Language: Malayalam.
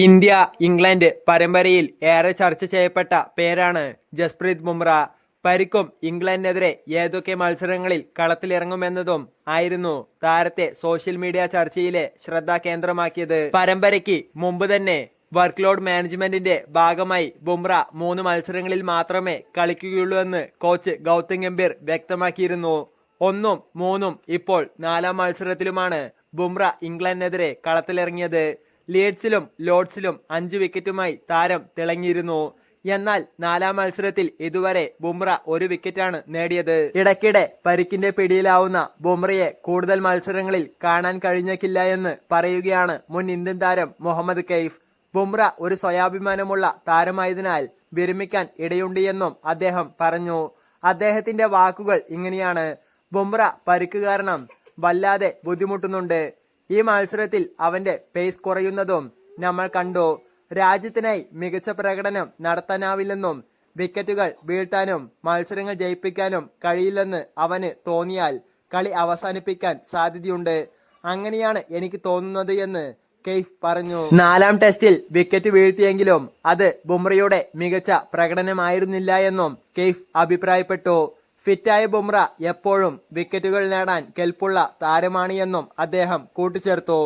ഇന്ത്യ ഇംഗ്ലണ്ട് പരമ്പരയിൽ ഏറെ ചർച്ച ചെയ്യപ്പെട്ട പേരാണ് ജസ്പ്രീത് ബുംറ. പരിക്കും ഇംഗ്ലണ്ടിനെതിരെ ഏതൊക്കെ മത്സരങ്ങളിൽ കളത്തിലിറങ്ങുമെന്നതും ആയിരുന്നു താരത്തെ സോഷ്യൽ മീഡിയ ചർച്ചയിലെ ശ്രദ്ധാകേന്ദ്രമാക്കിയത്. പരമ്പരയ്ക്ക് മുമ്പ് തന്നെ വർക്ക് ലോഡ് മാനേജ്മെന്റിന്റെ ഭാഗമായി ബുംറ 3 മത്സരങ്ങളിൽ മാത്രമേ കളിക്കുകയുള്ളൂ എന്ന് കോച്ച് ഗൗതം ഗംഭീർ വ്യക്തമാക്കിയിരുന്നു. 1ഉം 3ഉം ഇപ്പോൾ 4ാം മത്സരത്തിലുമാണ് ബുംറ ഇംഗ്ലണ്ടിനെതിരെ കളത്തിലിറങ്ങിയത്. ലീഡ്സിലും ലോർഡ്സിലും 5 വിക്കറ്റുമായി താരം തിളങ്ങിയിരുന്നു. എന്നാൽ 4ാം മത്സരത്തിൽ ഇതുവരെ ബുംറ 1 വിക്കറ്റാണ് നേടിയത്. ഇടയ്ക്കിടെ പരിക്കിന്റെ പിടിയിലാവുന്ന ബുംറയെ കൂടുതൽ മത്സരങ്ങളിൽ കാണാൻ കഴിഞ്ഞേക്കില്ല എന്ന് പറയുകയാണ് മുൻ ഇന്ത്യൻ താരം മുഹമ്മദ് കെയ്ഫ്. ബുംറ ഒരു സ്വയാഭിമാനമുള്ള താരമായതിനാൽ വിരമിക്കാൻ ഇടയുണ്ട് എന്നും അദ്ദേഹം പറഞ്ഞു. അദ്ദേഹത്തിന്റെ വാക്കുകൾ ഇങ്ങനെയാണ്: ബുംറ പരിക്ക് കാരണം വല്ലാതെ ബുദ്ധിമുട്ടുന്നുണ്ട്. ഈ മത്സരത്തിൽ അവന്റെ പേസ് കുറയുന്നതും നമ്മൾ കണ്ടു. രാജ്യത്തിനായി മികച്ച പ്രകടനം നടത്താനാവില്ലെന്നും വിക്കറ്റുകൾ വീഴ്ത്താനും മത്സരങ്ങൾ ജയിപ്പിക്കാനും കഴിയില്ലെന്ന് അവന് തോന്നിയാൽ കളി അവസാനിപ്പിക്കാൻ സാധ്യതയുണ്ട്. അങ്ങനെയാണ് എനിക്ക് തോന്നുന്നത് എന്ന് കെയ്ഫ് പറഞ്ഞു. 4ാം ടെസ്റ്റിൽ വിക്കറ്റ് വീഴ്ത്തിയെങ്കിലും അത് ബുംറയുടെ മികച്ച പ്രകടനമായിരുന്നില്ല എന്നും കെയ്ഫ് അഭിപ്രായപ്പെട്ടു. ഫിറ്റായ ബുംറ എപ്പോഴും വിക്കറ്റുകൾ നേടാൻ കെൽപ്പുള്ള താരമാണ് എന്നും അദ്ദേഹം കൂട്ടിച്ചേർത്തു.